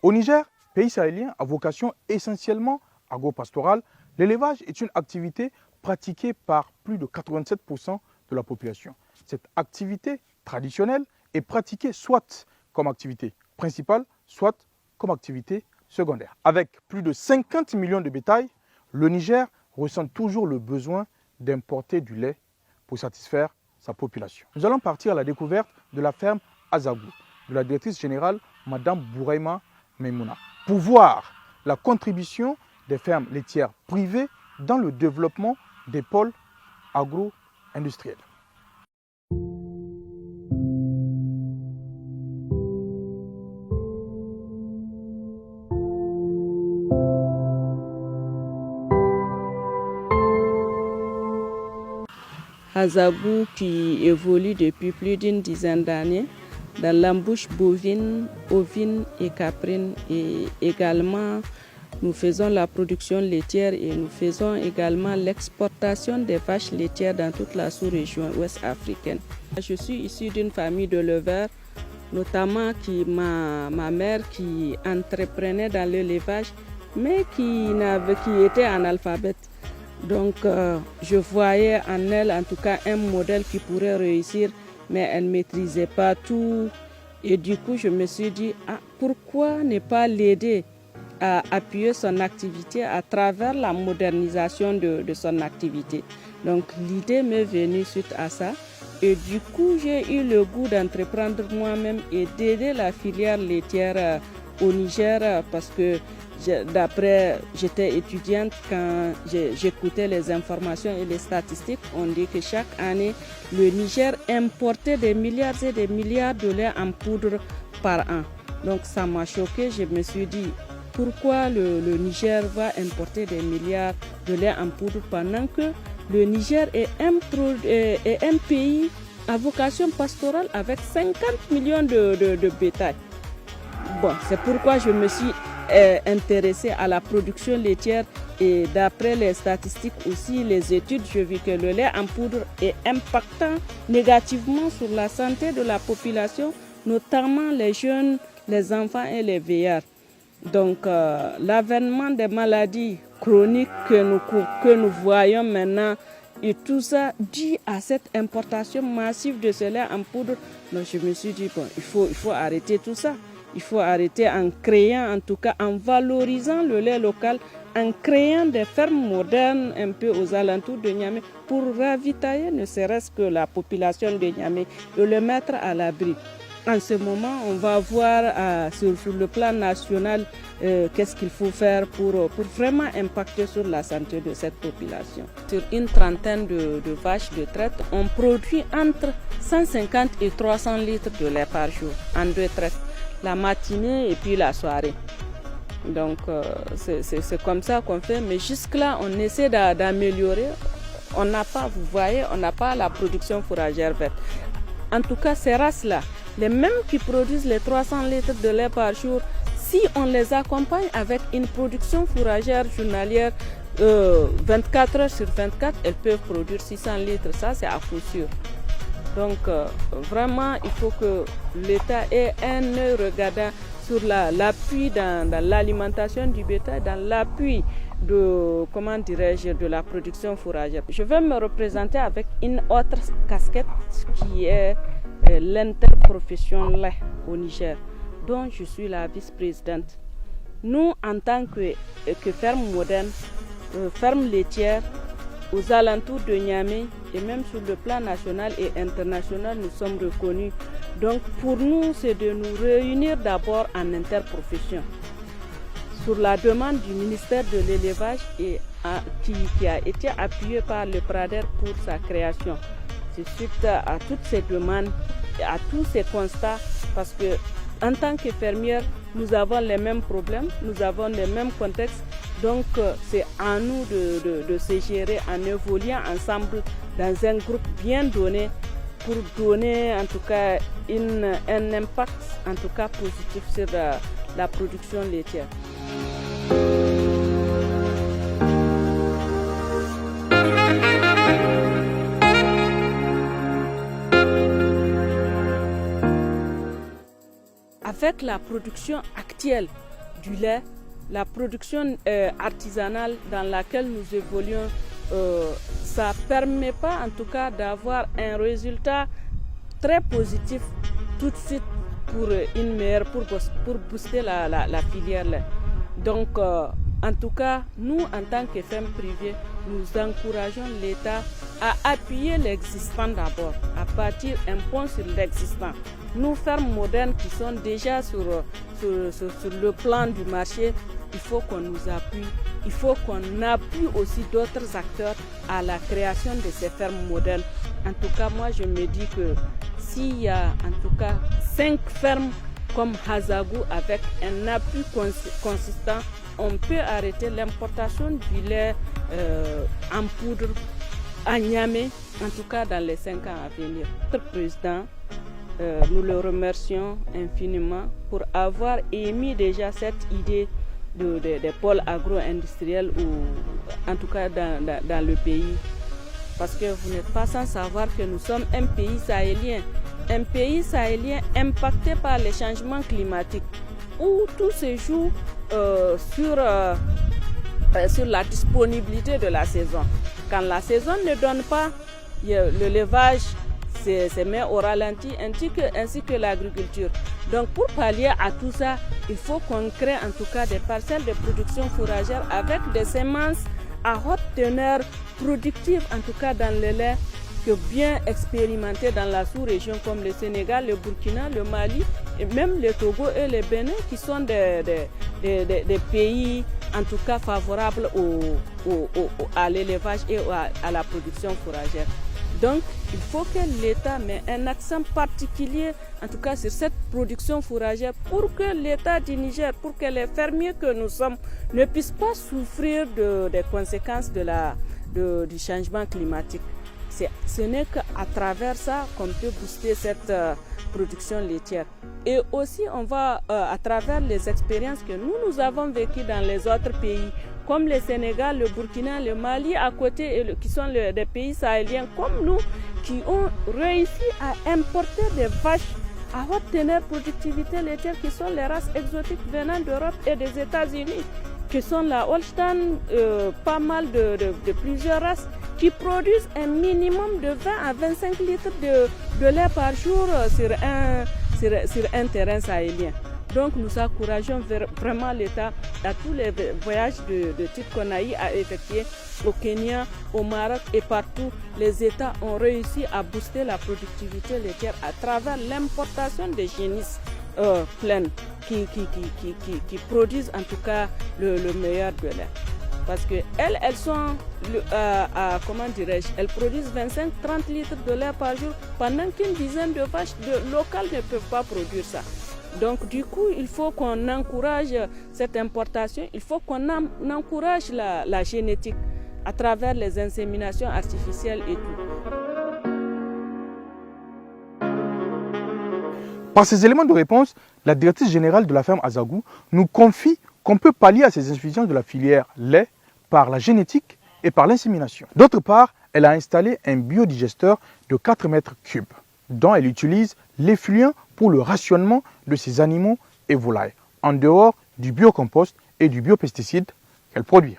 Au Niger, pays sahélien à vocation essentiellement agro-pastorale, l'élevage est une activité pratiquée par plus de 87% de la population. Cette activité traditionnelle est pratiquée soit comme activité principale, soit comme activité secondaire. Avec plus de 50 millions de bétail, le Niger ressent toujours le besoin d'importer du lait pour satisfaire sa population. Nous allons partir à la découverte de la ferme Azagou, de la directrice générale Madame Bouraima Memouna, pour voir la contribution des fermes laitières privées dans le développement des pôles agro-industriels. Azagou qui évolue depuis plus d'une dizaine d'années dans l'embouche bovine, ovine et caprine, et également nous faisons la production laitière et nous faisons également l'exportation des vaches laitières dans toute la sous-région ouest africaine. Je suis issue d'une famille de leveurs, notamment ma mère qui entreprenait dans l'élevage mais qui était analphabète. Donc je voyais en elle en tout cas un modèle qui pourrait réussir, mais elle ne maîtrisait pas tout. Et du coup je me suis dit, pourquoi ne pas l'aider à appuyer son activité à travers la modernisation de son activité. Donc l'idée m'est venue suite à ça. Et du coup j'ai eu le goût d'entreprendre moi-même et d'aider la filière laitière au Niger parce que j'étais étudiante, quand j'écoutais les informations et les statistiques, on dit que chaque année, le Niger importait des milliards et des milliards de lait en poudre par an. Donc ça m'a choqué, je me suis dit, pourquoi le Niger va importer des milliards de lait en poudre pendant que le Niger est un pays à vocation pastorale avec 50 millions de bétail. Bon, c'est pourquoi je me suis intéressée à la production laitière et d'après les statistiques aussi, les études, je vis que le lait en poudre est impactant négativement sur la santé de la population, notamment les jeunes, les enfants et les vieillards. Donc l'avènement des maladies chroniques que nous voyons maintenant et tout ça dû à cette importation massive de ce lait en poudre, donc je me suis dit, bon, il faut arrêter tout ça. Il faut arrêter en créant, en tout cas en valorisant le lait local, en créant des fermes modernes un peu aux alentours de Niamey pour ravitailler ne serait-ce que la population de Niamey et le mettre à l'abri. En ce moment, on va voir sur le plan national qu'est-ce qu'il faut faire pour vraiment impacter sur la santé de cette population. Sur une trentaine de vaches de traite, on produit entre 150 et 300 litres de lait par jour en 2 traites, la matinée et puis la soirée. Donc c'est comme ça qu'on fait, mais jusque-là on essaie d'améliorer. On n'a pas, vous voyez, on n'a pas la production fourragère verte. En tout cas, ces races-là, les mêmes qui produisent les 300 litres de lait par jour, si on les accompagne avec une production fourragère journalière 24 heures sur 24, elles peuvent produire 600 litres. Ça, c'est à coup sûr. Donc, vraiment, il faut que l'État ait un œil regardant sur l'appui dans l'alimentation du bétail, dans l'appui de la production fourragère. Je vais me représenter avec une autre casquette qui est l'interprofession lait au Niger, dont je suis la vice-présidente. Nous, en tant que ferme moderne, ferme laitière, aux alentours de Niamey et même sur le plan national et international, nous sommes reconnus. Donc pour nous, c'est de nous réunir d'abord en interprofession. Sur la demande du ministère de l'élevage et qui a été appuyé par le PRADER pour sa création. C'est suite à toutes ces demandes, à tous ces constats, parce que en tant que fermière, nous avons les mêmes problèmes, nous avons les mêmes contextes. Donc c'est à nous de se gérer en évoluant ensemble dans un groupe bien donné pour donner en tout cas un impact en tout cas positif sur la production laitière. Avec la production actuelle, du lait, la production artisanale dans laquelle nous évoluons, ça ne permet pas en tout cas d'avoir un résultat très positif tout de suite pour une meilleure, pour booster la filière lait. Donc, en tout cas, nous, en tant que ferme privée, nous encourageons l'État à appuyer l'existant d'abord, à bâtir un pont sur l'existant. Nous, fermes modernes qui sont déjà sur le plan du marché, il faut qu'on nous appuie. Il faut qu'on appuie aussi d'autres acteurs à la création de ces fermes modernes. En tout cas, moi, je me dis que s'il y a en tout cas 5 fermes comme Hazagou avec un appui consistant, on peut arrêter l'importation du lait en poudre à Niamey, en tout cas dans les 5 ans à venir. Notre président, nous le remercions infiniment pour avoir émis déjà cette idée des pôles agro-industriels, ou en tout cas dans le pays. Parce que vous n'êtes pas sans savoir que nous sommes un pays sahélien impacté par les changements climatiques, où tout se joue sur la disponibilité de la saison. Quand la saison ne donne pas, le levage se met au ralenti, ainsi que l'agriculture. Donc pour pallier à tout ça, il faut qu'on crée en tout cas des parcelles de production fourragère avec des semences à haute teneur productive, en tout cas dans le lait, que bien expérimenté dans la sous-région comme le Sénégal, le Burkina, le Mali et même le Togo et le Bénin, qui sont des pays en tout cas favorables à l'élevage et à la production fourragère. Donc, il faut que l'État mette un accent particulier, en tout cas sur cette production fourragère, pour que l'État du Niger, pour que les fermiers que nous sommes ne puissent pas souffrir des conséquences du changement climatique. Ce n'est qu'à travers ça qu'on peut booster cette production laitière. Et aussi, on va, à travers les expériences que nous avons vécues dans les autres pays, comme le Sénégal, le Burkina, le Mali à côté, qui sont des pays sahéliens comme nous, qui ont réussi à importer des vaches à haute teneur productivité laitière, qui sont les races exotiques venant d'Europe et des États-Unis, qui sont la Holstein, pas mal de plusieurs races, qui produisent un minimum de 20 à 25 litres de lait par jour sur un terrain sahélien. Donc nous encourageons vraiment l'État à tous les voyages de type qu'on a eu à effectuer au Kenya, au Maroc et partout. Les États ont réussi à booster la productivité laitière à travers l'importation des génisses pleines qui produisent en tout cas le meilleur de lait. Parce qu'elles sont, elles produisent 25-30 litres de lait par jour, pendant qu'une dizaine de vaches locales ne peuvent pas produire ça. Donc du coup, il faut qu'on encourage cette importation, il faut qu'on encourage la génétique à travers les inséminations artificielles et tout. Par ces éléments de réponse, la directrice générale de la ferme Hazagou nous confie qu'on peut pallier à ces insuffisances de la filière lait par la génétique et par l'insémination. D'autre part, elle a installé un biodigesteur de 4 mètres cubes, dont elle utilise l'effluent pour le rationnement de ses animaux et volailles, en dehors du biocompost et du biopesticide qu'elle produit.